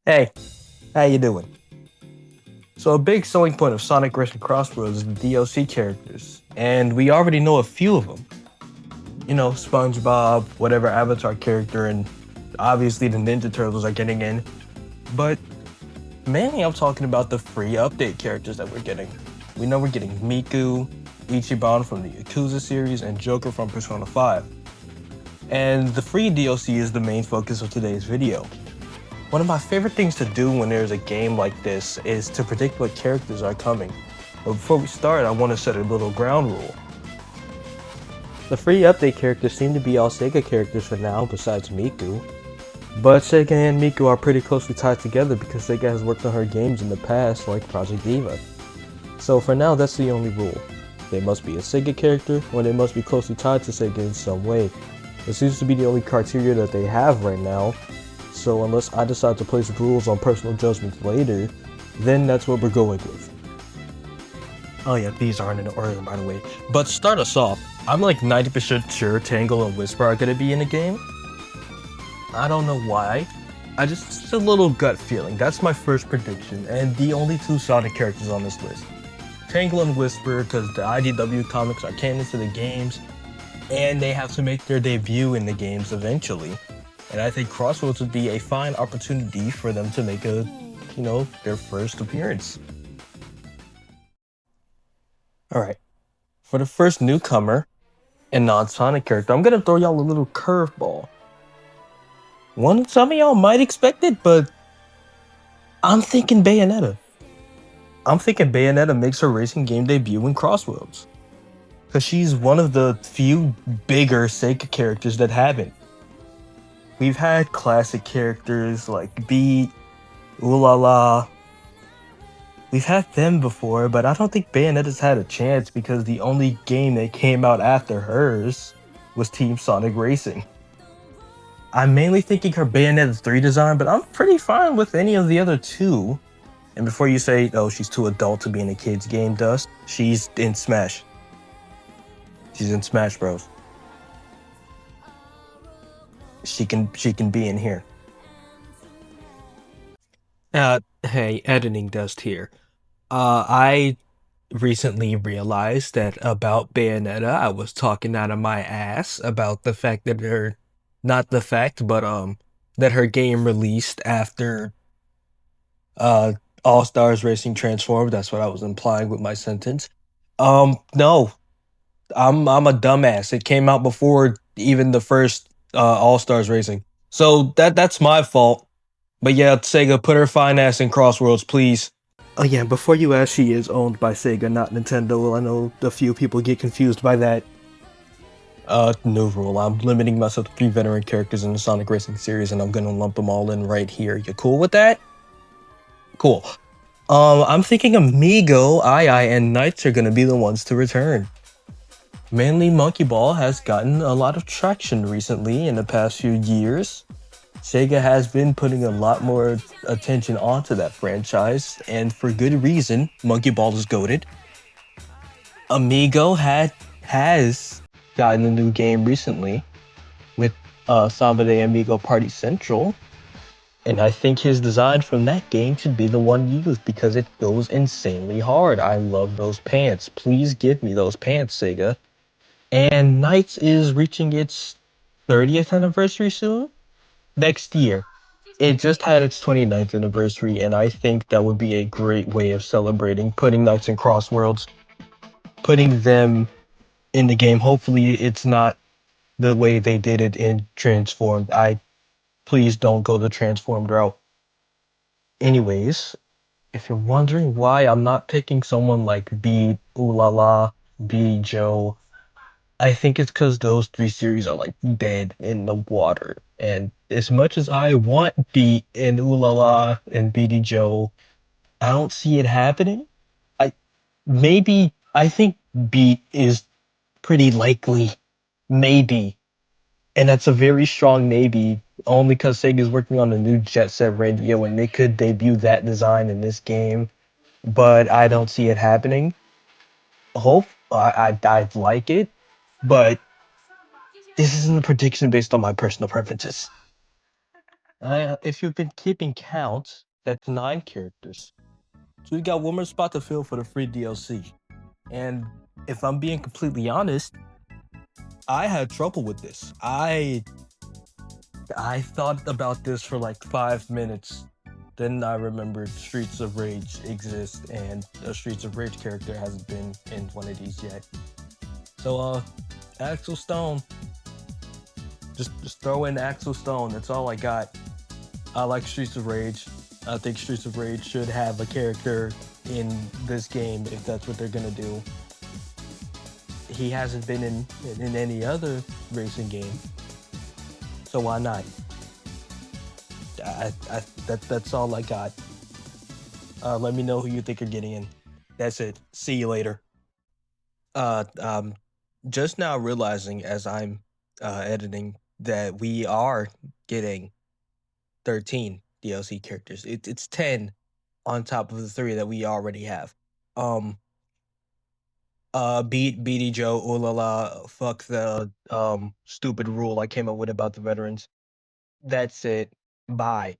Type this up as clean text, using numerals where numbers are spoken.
Hey, how you doing? So a big selling point of Sonic Racing Crossworlds is the DLC characters, and we already know a few of them. You know, SpongeBob, whatever Avatar character, and obviously the Ninja Turtles are getting in. But mainly I'm talking about the free update characters that we're getting. We know we're getting Miku, Ichiban from the Yakuza series, and Joker from Persona 5. And the free DLC is the main focus of today's video. One of my favorite things to do when there's a game like this is to predict what characters are coming. But before we start, I want to set a little ground rule. The free update characters seem to be all Sega characters for now, besides Miku. But Sega and Miku are pretty closely tied together because Sega has worked on her games in the past, like Project Diva. So for now, that's the only rule. They must be a Sega character, or they must be closely tied to Sega in some way. It seems to be the only criteria that they have right now, so unless I decide to place rules on personal judgments later, then that's what we're going with. Oh yeah, these aren't in order, by the way. But to start us off, I'm like 90% sure Tangle and Whisper are gonna be in the game. I don't know why. It's a little gut feeling. That's my first prediction, and the only two Sonic characters on this list. Tangle and Whisper, because the IDW comics are canon to the games, and they have to make their debut in the games eventually. And I think Crossroads would be a fine opportunity for them to make their first appearance. Alright, for the first newcomer and non-Sonic character, I'm gonna throw y'all a little curveball. Some of y'all might expect it, but I'm thinking Bayonetta. I'm thinking Bayonetta makes her racing game debut in Crossroads. Because she's one of the few bigger Sega characters that haven't. We've had classic characters like Beat, Ooh La La. We've had them before, but I don't think Bayonetta's had a chance because the only game that came out after hers was Team Sonic Racing. I'm mainly thinking her Bayonetta 3 design, but I'm pretty fine with any of the other two. And before you say, oh, she's too adult to be in a kid's game, Dust, she's in Smash. She's in Smash Bros. She can be in here. Hey, editing Dust here. I recently realized that about Bayonetta, I was talking out of my ass about the fact that not the fact, but that her game released after All Stars Racing Transformed. That's what I was implying with my sentence. No, I'm a dumbass. It came out before even the first All Stars Racing, so that's my fault. But yeah, Sega, put her fine ass in Crossworlds, please. Oh yeah, before you ask, she is owned by Sega, not Nintendo. Well, I know a few people get confused by that. New rule. I'm limiting myself to 3 veteran characters in the Sonic Racing series, and I'm gonna lump them all in right here. You cool with that? Cool. I'm thinking Amigo, Ai, and Knights are gonna be the ones to return. Mainly Monkey Ball has gotten a lot of traction recently in the past few years. Sega has been putting a lot more attention onto that franchise, and for good reason. Monkey Ball is goated. Amigo has gotten a new game recently with Samba de Amigo Party Central, and I think his design from that game should be the one used because it goes insanely hard. I love those pants. Please give me those pants, Sega. And Knights is reaching its 30th anniversary soon? Next year. It just had its 29th anniversary, and I think that would be a great way of celebrating, putting Knights in Crossworlds, putting them in the game. Hopefully, it's not the way they did it in Transformed. Please don't go the Transformed route. Anyways, if you're wondering why I'm not picking someone like B, Ooh La La, B, Joe, I think it's because those 3 series are like dead in the water. And as much as I want Beat and Ooh La La and BD Joe, I don't see it happening. I I think Beat is pretty likely, maybe, and that's a very strong maybe. Only because Sega's working on a new Jet Set Radio, and they could debut that design in this game, but I don't see it happening. I'd like it, but this isn't a prediction based on my personal preferences. If you've been keeping count, that's 9 characters. So we got one more spot to fill for the free DLC. And if I'm being completely honest, I had trouble with this. I thought about this for like 5 minutes. Then I remembered Streets of Rage exists, and a Streets of Rage character hasn't been in one of these yet. So Axel Stone. Just throw in Axel Stone. That's all I got. I like Streets of Rage. I think Streets of Rage should have a character in this game if that's what they're gonna do. He hasn't been in any other racing game, so why not? That's all I got. Let me know who you think are getting in. That's it. See you later. Uh, um, just now realizing as I'm editing that we are getting 13 DLC characters. It's 10 on top of the 3 that we already have. Um, BD Joe, ooh la la, fuck the stupid rule I came up with about the veterans. That's it. Bye.